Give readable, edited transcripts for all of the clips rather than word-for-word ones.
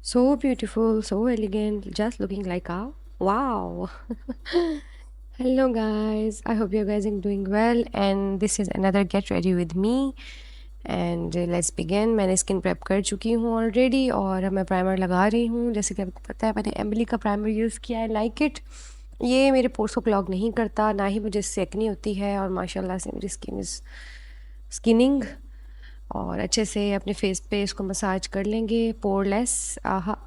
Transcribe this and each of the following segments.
So beautiful, so elegant, just looking like a wow. Hello, guys. I hope you guys are doing well. And this is another Get Ready with Me. And let's begin. मैंने skin prep कर चुकी हूँ already और अब मैं primer लगा रही हूँ। जैसे कि आपको पता है मैंने एमिली का प्राइमर यूज़ किया है, लाइक इट। ये मेरे पोर्स को क्लॉग नहीं करता, ना ही मुझे इससे एक्नी होती है, और माशाल्लाह से मेरी स्किन इज़ स्किनिंग। और अच्छे से अपने फेस पे इसको मसाज कर लेंगे, पोरलेस। आहा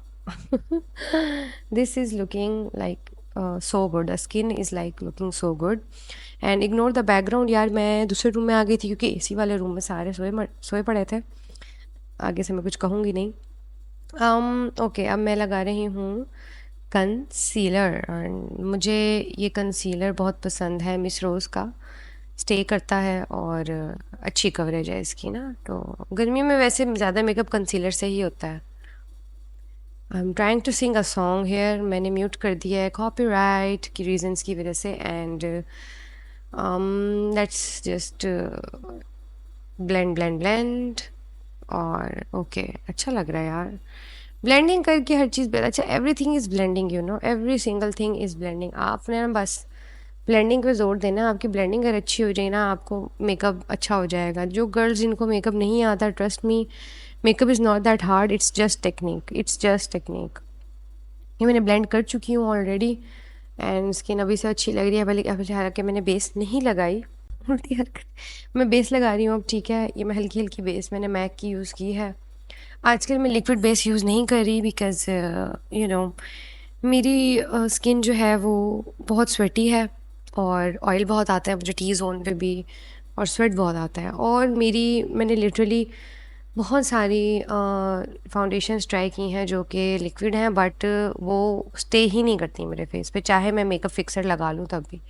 this is looking like so good, the skin is like looking so good. And ignore the background यार, मैं दूसरे रूम में आ गई थी क्योंकि एसी वाले रूम में सारे सोए पड़े थे। आगे से मैं कुछ कहूँगी नहीं। ओके, अब मैं लगा रही हूँ कंसीलर। मुझे ये कंसीलर बहुत पसंद है, मिस रोज़ का। स्टे करता है और अच्छी कवरेज है इसकी ना। तो गर्मियों में वैसे ज़्यादा मेकअप कंसीलर से ही होता है। I am trying to sing a song here, मैंने म्यूट कर दिया है कॉपीराइट की रीजंस की वजह से। And let's just blend blend blend. और ओके अच्छा लग रहा है यार ब्लेंडिंग करके हर चीज़। अच्छा, everything is blending, you know, every single thing is blending. आपने ना बस ब्लेंडिंग पे ज़ोर देना। आपकी ब्लेंडिंग अगर अच्छी हो जाए ना, आपको मेकअप अच्छा हो जाएगा। जो गर्ल्स जिनको मेकअप नहीं आता, trust me, makeup is not that hard, it's just technique, it's just technique. ये मैंने ब्लेंड कर चुकी हूँ ऑलरेडी एंड स्किन अभी से अच्छी लग रही है। भले हालांकि मैंने बेस नहीं लगाई, उल्टी हरकत। मैं बेस लगा रही हूँ अब, ठीक है। ये मैं हल्की हल्की बेस मैंने मैक की यूज़ की है। आजकल मैं लिक्विड बेस यूज़ नहीं कर रही बिकॉज़ यू नो मेरी स्किन जो है वो बहुत स्वेटी है और ऑयल बहुत आता है मुझे टी ज़ोन पे भी, और स्वेट बहुत आता है। और मैंने लिटरली बहुत सारी फाउंडेशंस ट्राई की हैं जो कि लिक्विड हैं, बट वो स्टे ही नहीं करती मेरे फेस पे, चाहे मैं मेकअप फिक्सर लगा लूँ तब भी।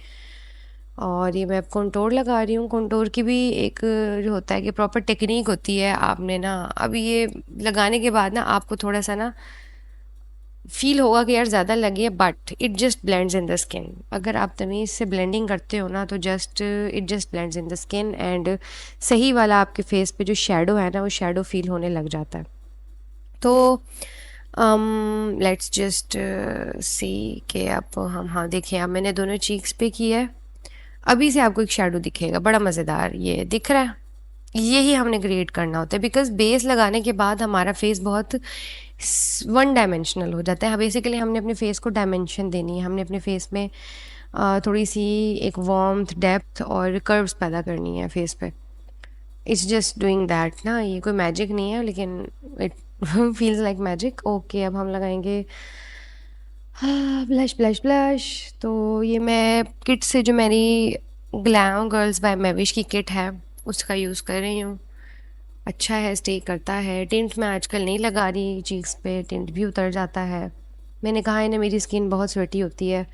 और ये मैं अब कंटूर लगा रही हूँ। कंटूर की भी एक जो होता है कि प्रॉपर टेक्निक होती है। आपने ना अभी ये लगाने के बाद ना आपको थोड़ा सा ना फील होगा कि यार ज़्यादा लगी है, but it just blends in the skin. अगर आप तमीज़ से ब्लेंडिंग करते हो ना तो it just blends in the skin. And सही वाला आपके फेस पे जो शेडो है ना, वो शेडो फील होने लग जाता है। तो लेट्स जस्ट सी कि अब हम, हाँ देखिए, अब मैंने दोनों चीक्स पे किया है। अभी से आपको एक शेडो दिखेगा बड़ा मज़ेदार, ये दिख रहा है। यही हमने क्रिएट करना होता है बिकॉज बेस लगाने के बाद हमारा फेस बहुत वन डायमेंशनल हो जाता है। बेसिकली हमने अपने फेस को डायमेंशन देनी है, हमने अपने फेस में थोड़ी सी एक वार्मथ, डेप्थ और कर्व्स पैदा करनी है फेस पे। इट्स जस्ट डूइंग दैट ना, ये कोई मैजिक नहीं है लेकिन it feels like magic. Okay, अब हम लगाएंगे ब्लश ब्लश ब्लश। तो ये मैं किट से, जो मेरी ग्लैम गर्ल्स बाय मैविश की किट है, उसका यूज़ कर रही हूँ। अच्छा है, स्टे करता है। टिंट मैं आजकल नहीं लगा रही चीक्स पे, टिंट भी उतर जाता है। मैंने कहा है ना, मेरी स्किन बहुत स्वेटी होती है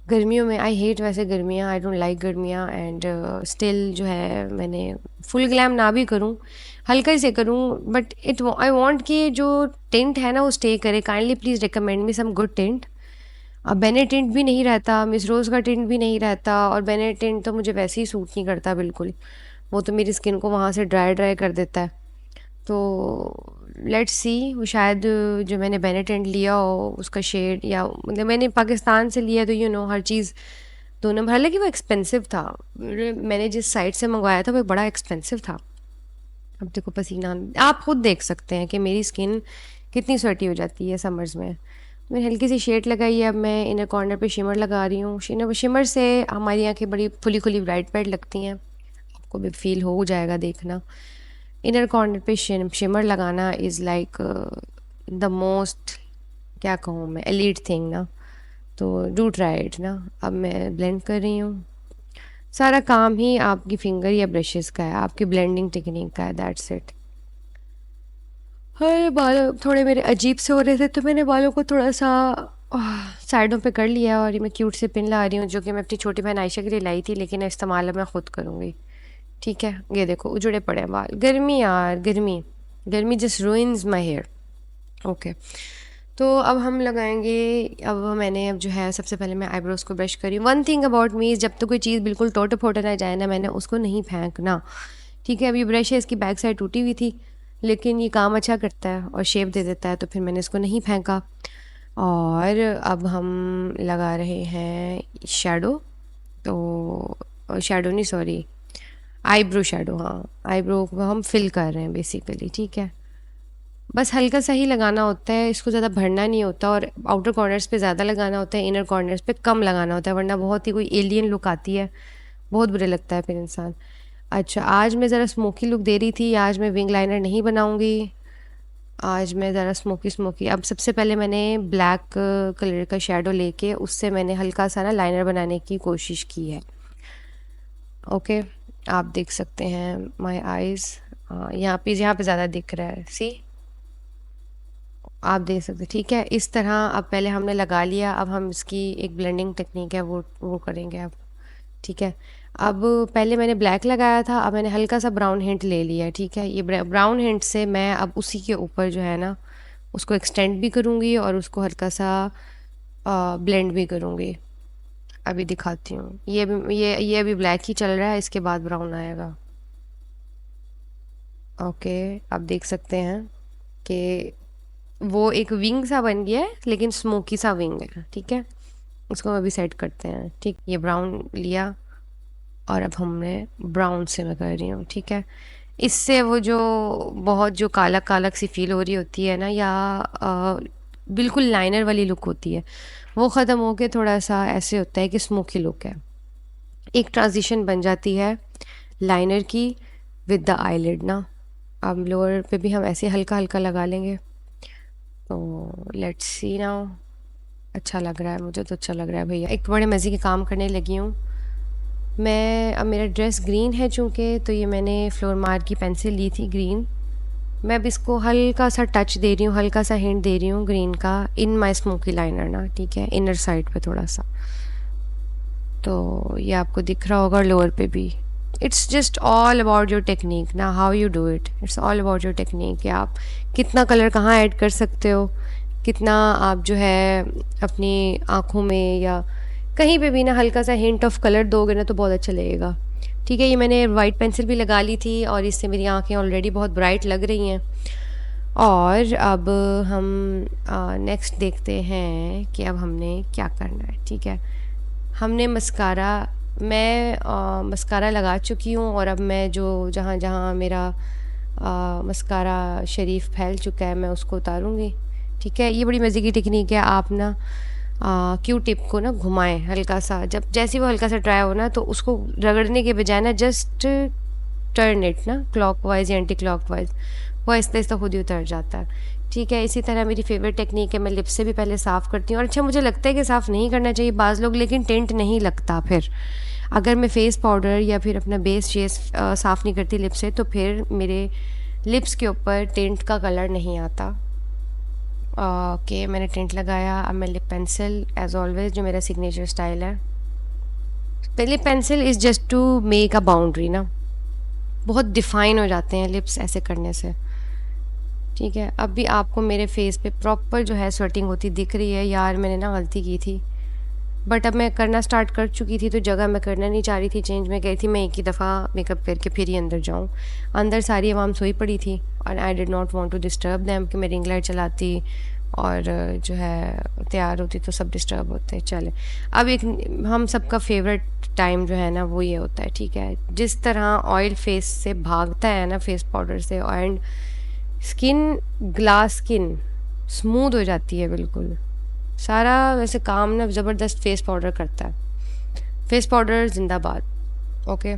गर्मियों में। आई हेट वैसे गर्मियाँ, आई डोंट लाइक गर्मियाँ। एंड स्टिल जो है मैंने फुल ग्लैम ना भी करूँ, हल्का से करूँ, बट आई वांट कि जो टिंट है ना वो स्टे करे। Kindly please recommend me some good tint. अब बेने टिंट भी नहीं रहता, मिस रोज़ का टिंट भी नहीं रहता, और बेने टिंट तो मुझे वैसे ही सूट नहीं करता बिल्कुल। वो तो मेरी स्किन को वहाँ से ड्राई ड्राई कर देता है। तो लेट्स सी, वो शायद जो मैंने बेने टिंट लिया हो उसका शेड, या मतलब मैंने पाकिस्तान से लिया तो हर चीज़ दो नंबर। हालांकि वो एक्सपेंसिव था, मैंने जिस साइट से मंगवाया था वो बड़ा एक्सपेंसिव था। अब देखो पसीना, आप खुद देख सकते हैं कि मेरी स्किन कितनी स्वेटी हो जाती है समर्स में। मैंने हल्की सी शेड लगाई है। अब मैं इनर कॉर्नर पे शिमर लगा रही हूँ। शिमर से हमारी आंखें बड़ी खुली खुली ब्राइट ब्राइट लगती हैं, आपको भी फील हो जाएगा देखना। इनर कॉर्नर पे शिमर लगाना इज़ लाइक द मोस्ट, क्या कहूँ मैं, एलीट थिंग ना। तो डू ट्राई इट ना। अब मैं ब्लेंड कर रही हूँ। सारा काम ही आपकी फिंगर या ब्रशेस का है, आपकी ब्लेंडिंग टेक्निक का है, दैट्स इट। अरे बाल थोड़े मेरे अजीब से हो रहे थे तो मैंने बालों को थोड़ा सा साइडों पे कर लिया। और ये मैं क्यूट से पिन ला रही हूँ जो कि मैं अपनी छोटी बहन आयशा के लिए लाई थी, लेकिन इस्तेमाल अब मैं खुद करूँगी। ठीक है, ये देखो उजड़े पड़े हैं बाल। गर्मी यार, गर्मी, गर्मी just ruins my hair. Okay, तो अब हम लगाएंगे। अब मैंने अब जो है सबसे पहले मैं आईब्रोज को ब्रश करी। वन थिंग अबाउट मी, जब तो कोई चीज़ बिल्कुल टोटे फोटे ना जाए ना, मैंने उसको नहीं फेंकना। ठीक है, अब ये ब्रश है, इसकी बैक साइड टूटी हुई थी, लेकिन ये काम अच्छा करता है और शेप दे देता है, तो फिर मैंने इसको नहीं फेंका। और अब हम लगा रहे हैं शैडो। तो शैडो नहीं, सॉरी, आईब्रो शैडो। हाँ, आईब्रो को हम फिल कर रहे हैं बेसिकली। ठीक है, बस हल्का सा ही लगाना होता है, इसको ज़्यादा भरना नहीं होता, और आउटर कॉर्नर्स पे ज़्यादा लगाना होता है, इनर कॉर्नर्स पे कम लगाना होता है, वरना बहुत ही कोई एलियन लुक आती है, बहुत बुरे लगता है फिर इंसान। अच्छा, आज मैं ज़रा स्मोकी लुक दे रही थी, आज मैं विंग लाइनर नहीं बनाऊंगी, आज मैं ज़रा स्मोकी स्मोकी। अब सबसे पहले मैंने ब्लैक कलर का शेडो लेके उससे मैंने हल्का सा ना लाइनर बनाने की कोशिश की है। ओके, आप देख सकते हैं माय आईज़, यहाँ पे ज़्यादा दिख रहा है, सी, आप देख सकते हैं। ठीक है, इस तरह अब पहले हमने लगा लिया, अब हम इसकी एक ब्लेंडिंग टेक्निक है वो करेंगे अब। ठीक है, अब पहले मैंने ब्लैक लगाया था, अब मैंने हल्का सा ब्राउन हिंट ले लिया है। ठीक है, ये ब्राउन हिंट से मैं अब उसी के ऊपर जो है ना उसको एक्सटेंड भी करूँगी और उसको हल्का सा ब्लेंड भी करूँगी। अभी दिखाती हूँ, ये अभी ब्लैक ही चल रहा है, इसके बाद ब्राउन आएगा। ओके, आप देख सकते हैं कि वो एक विंग सा बन गया है, लेकिन स्मोकी सा विंग है। ठीक है, उसको अभी सेट करते हैं। ठीक, ये ब्राउन लिया और अब हमने ब्राउन से मैं कर रही हूँ। ठीक है, इससे वो जो बहुत जो काला काला सी फील हो रही होती है ना, या बिल्कुल लाइनर वाली लुक होती है, वो ख़त्म होके थोड़ा सा ऐसे होता है कि स्मोकी लुक है, एक ट्रांजिशन बन जाती है लाइनर की विद द आईलिड ना। अब लोअर पे भी हम ऐसे हल्का हल्का लगा लेंगे। तो लेट्स सी नाउ, अच्छा लग रहा है, मुझे तो अच्छा लग रहा है भैया। एक बड़े मज़े के काम करने लगी हूँ मैं। अब मेरा ड्रेस ग्रीन है चूँकि, तो ये मैंने फ्लोर मार की पेंसिल ली थी ग्रीन, मैं अब इसको हल्का सा टच दे रही हूँ, हल्का सा हिंट दे रही हूँ ग्रीन का इन माय स्मोकी लाइनर ना। ठीक है, इनर साइड पे थोड़ा सा, तो ये आपको दिख रहा होगा लोअर पे भी। It's just all about your technique ना, how you do it, it's all about your technique कि आप कितना कलर कहाँ ऐड कर सकते हो, कितना आप जो है अपनी आँखों में या कहीं पे भी ना हल्का सा हिंट ऑफ कलर दोगे ना तो बहुत अच्छा लगेगा। ठीक है, ये मैंने वाइट पेंसिल भी लगा ली थी और इससे मेरी आँखें ऑलरेडी बहुत ब्राइट लग रही हैं। और अब हम नेक्स्ट देखते हैं कि अब हमने क्या करना है। ठीक है, हमने मस्कारा, मैं मस्कारा लगा चुकी हूँ, और अब मैं जो जहाँ जहाँ मेरा मस्कारा शरीफ फैल चुका है मैं उसको उतारूँगी। ठीक है, ये बड़ी मज़े की टेक्निक है। आप ना क्यू टिप को ना घुमाएं हल्का सा, जब जैसे वो हल्का सा ड्राई हो ना तो उसको रगड़ने के बजाय ना जस्ट टर्न इट ना क्लॉकवाइज या एंटी क्लॉकवाइज, वो आहिस्ता आहिस्ता खुद ही उतर जाता है। ठीक है, इसी तरह मेरी फेवरेट टेक्निक है, मैं लिप से भी पहले साफ़ करती हूँ। और अच्छा, मुझे लगता है कि साफ़ नहीं करना चाहिए बाज़ लोग, लेकिन टेंट नहीं लगता फिर अगर मैं फ़ेस पाउडर या फिर अपना बेस शेस साफ़ नहीं करती लिप से, तो फिर मेरे लिप्स के ऊपर टेंट का कलर नहीं आता। ओके, मैंने टेंट लगाया। अब मैं लिप पेंसिल एज ऑलवेज जो मेरा सिग्नेचर स्टाइल है, lip pencil is just to make a boundary ना, बहुत डिफ़ाइन हो जाते हैं लिप्स ऐसे करने से। ठीक है, अब भी आपको मेरे फेस पे प्रॉपर जो है स्वेटिंग होती दिख रही है। यार मैंने ना गलती की थी, बट अब मैं करना स्टार्ट कर चुकी थी तो जगह मैं करना नहीं चाह रही थी चेंज। मैं कही थी मैं एक ही दफ़ा मेकअप करके फिर ही अंदर जाऊँ। अंदर सारी आवाम सोई पड़ी थी और I did not want to disturb them कि मैं रिंग लाइट चलाती और जो है तैयार होती तो सब डिस्टर्ब होते। चले, अब एक हम सबका फेवरेट टाइम जो है ना वो ये होता है। ठीक है, जिस तरह ऑयल फेस से भागता है ना फेस पाउडर से, and skin glass skin smooth हो जाती है बिल्कुल, सारा वैसे काम ना ज़बरदस्त फेस पाउडर करता है। फेस पाउडर जिंदाबाद। ओके,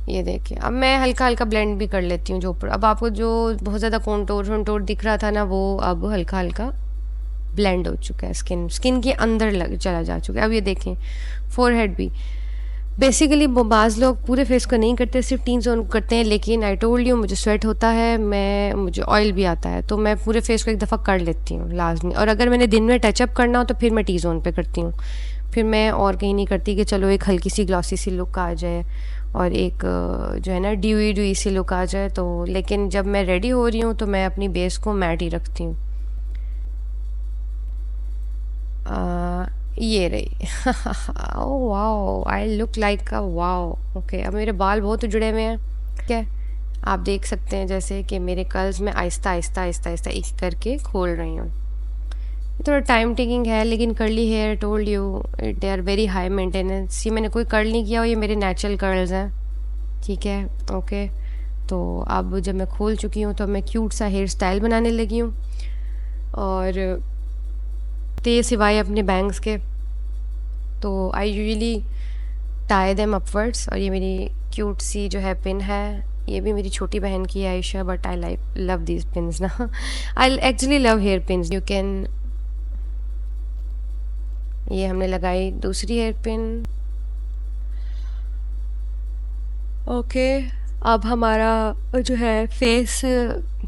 ये देखिए, अब मैं हल्का हल्का ब्लेंड भी कर लेती हूँ जो ऊपर। अब आपको जो बहुत ज़्यादा कॉन्टोर दिख रहा था ना वो अब हल्का हल्का ब्लेंड हो चुका है, स्किन के अंदर चला जा चुका है। अब ये देखें फोरहेड भी, बेसिकली बाज़ लोग पूरे फेस को नहीं करते, सिर्फ टी जोन करते हैं, लेकिन आई टोल्ड यू मुझे स्वेट होता है, मुझे ऑयल भी आता है, तो मैं पूरे फेस को एक दफ़ा कर लेती हूँ लाजमी। और अगर मैंने दिन में टचअप करना हो तो फिर मैं टी जोन पे करती हूँ, फिर मैं और कहीं नहीं करती कि चलो एक हल्की सी ग्लॉसी सी लुक आ जाए और एक जो है ना ड्यूई सी लुक आ जाए। तो लेकिन जब मैं रेडी हो रही हूँ तो मैं अपनी बेस को मैट ही रखती हूँ। ये रही oh wow, I look like a wow. Okay, अब मेरे बाल बहुत उजड़े हुए हैं। ठीक है, आप देख सकते हैं जैसे कि मेरे कर्ल्स में आहिस्ता आहिस्ता आहिस्ता आहिस्ता एक करके खोल रही हूँ। थोड़ा टाइम टेकिंग है, लेकिन curly hair told you they are very high maintenance. ये मैंने कोई कर्ल नहीं किया हो, ये मेरे नेचुरल कर्ल्स हैं, ठीक है, ओके। तो अब जब मैं खोल चुकी हूँ तो मैं क्यूट सा हेयर स्टाइल बनाने लगी हूँ, और ते सिवाय अपने बैंग्स के, तो I usually tie them upwards. और ये मेरी क्यूट सी जो है पिन है, ये भी मेरी छोटी बहन की है Ayesha, but I like love these pins ना। I actually love hair pins. You can, ये हमने लगाई दूसरी हेयर पिन, ओके। अब हमारा जो है फेस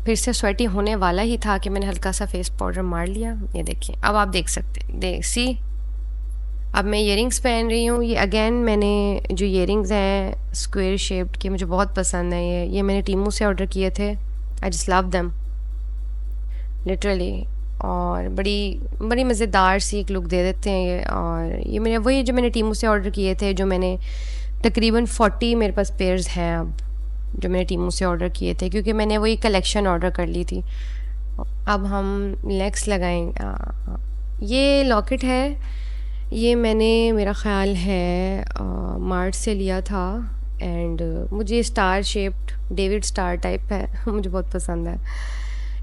फिर से स्वेटी होने वाला ही था कि मैंने हल्का सा फेस पाउडर मार लिया। ये देखिए, अब आप देख सकते हैं, सी अब मैं इयरिंग्स पहन रही हूँ। ये अगेन मैंने जो इयरिंग्स हैं स्क्वायर शेप्ड के, मुझे बहुत पसंद है ये मैंने टीमू से ऑर्डर किए थे। I just love them literally, और बड़ी बड़ी मज़ेदार सी एक लुक दे देते हैं ये। और ये मैंने वही जो मैंने टीमू से ऑर्डर किए थे, जो मैंने तकरीबन 40 मेरे पास पेयर्स हैं अब, जो मैंने टीमू से ऑर्डर किए थे, क्योंकि मैंने वही कलेक्शन ऑर्डर कर ली थी। अब हम लेग्स लगाएंगे। ये लॉकेट है, ये मैंने मेरा ख़्याल है मार्च से लिया था, एंड मुझे star shaped David star type है मुझे बहुत पसंद है।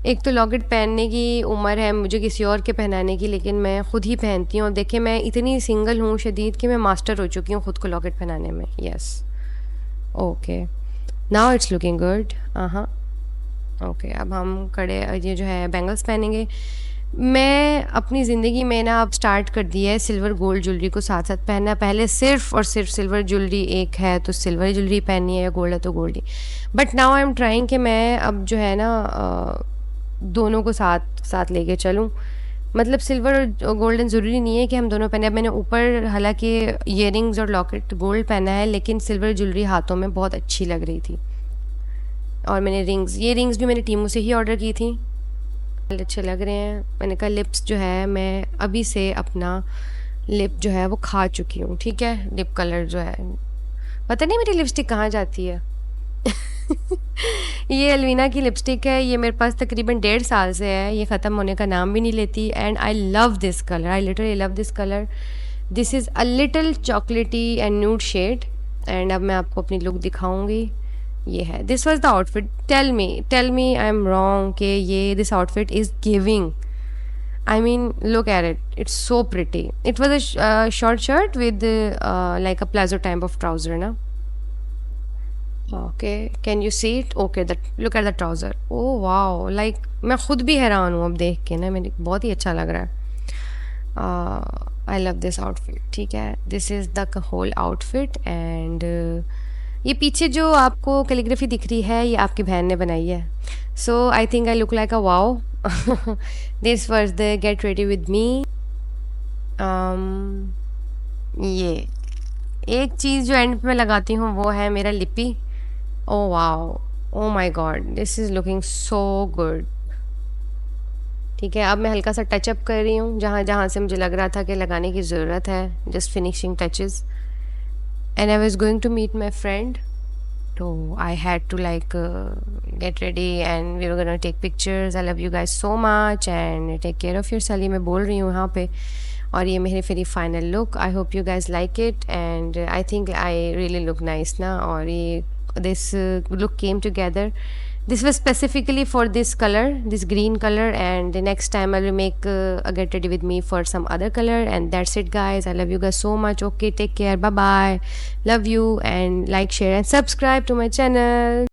एक तो लॉकेट पहनने की उम्र है मुझे किसी और के पहनाने की, लेकिन मैं ख़ुद ही पहनती हूँ। देखिए, मैं इतनी सिंगल हूँ शदीद कि मैं मास्टर हो चुकी हूँ ख़ुद को लॉकेट पहनाने में। Yes, okay, now it's looking good. हाँ, ओके। अब हम कड़े ये जो है बैंगल्स पहनेंगे। मैं अपनी ज़िंदगी में ना अब स्टार्ट कर दिया है सिल्वर गोल्ड ज्वेलरी को साथ साथ पहनना। पहले सिर्फ और सिर्फ सिल्वर ज्वेलरी एक है तो सिल्वर ज्वेलरी पहननी है, या गोल्ड है तो gold he. But now I am trying कि मैं अब जो है ना दोनों को साथ साथ लेके चलूँ। मतलब सिल्वर और गोल्डन ज़रूरी नहीं है कि हम दोनों पहने। अब मैंने ऊपर हालांकि इयरिंग्स और लॉकेट गोल्ड पहना है, लेकिन सिल्वर ज्वेलरी हाथों में बहुत अच्छी लग रही थी। और मैंने ये रिंग्स भी मैंने टीमू से ही ऑर्डर की थी, अच्छे लग रहे हैं। मैंने कहा लिप्स जो है मैं अभी से अपना लिप जो है वो खा चुकी हूँ, ठीक है। लिप कलर जो है, पता नहीं मेरी लिपस्टिक कहाँ जाती है ये अलवीना की लिपस्टिक है, ये मेरे पास तकरीबन 1.5 साल से है, ये ख़त्म होने का नाम भी नहीं लेती। And I love this colour, I literally love this colour. This is a little chocolatey and nude shade. एंड अब मैं आपको अपनी लुक दिखाऊंगी। ये है, this was the outfit. Tell me I am wrong कि ये this outfit is giving, I mean, look at it. It's so pretty. It was a short shirt with like a plazo type of trouser, na? Okay, can you see it? Okay, that look at the trouser. Oh wow! Like मैं खुद भी हैरान हूँ अब देख के ना, मेरे बहुत ही अच्छा लग रहा है। I love this outfit. ठीक है, this is the whole outfit and ये पीछे जो आपको कैलीग्राफी दिख रही है ये आपकी बहन ने बनाई है। So I think I look like a wow. This was the get ready with me. ये एक चीज़ जो एंड पे मैं लगाती हूँ वो है मेरा लिपी। Oh wow, oh my God, this is looking so good. ठीक है, अब मैं हल्का सा टचअप कर रही हूँ जहाँ जहाँ से मुझे लग रहा था कि लगाने की ज़रूरत है, just finishing touches. And I was going to meet my friend, so I had to like get ready and we were gonna take pictures. I love you guys so much and take care of yourself, ये मैं बोल रही हूँ यहाँ पे। और ये मेरी final look, I hope you guys like it and I think I really look nice ना। और ये this look came together, this was specifically for this color, this green color, and the next time I will make a get ready with me for some other color. And that's it guys, I love you guys so much. Okay, take care, bye bye, love you, and like, share and subscribe to my channel.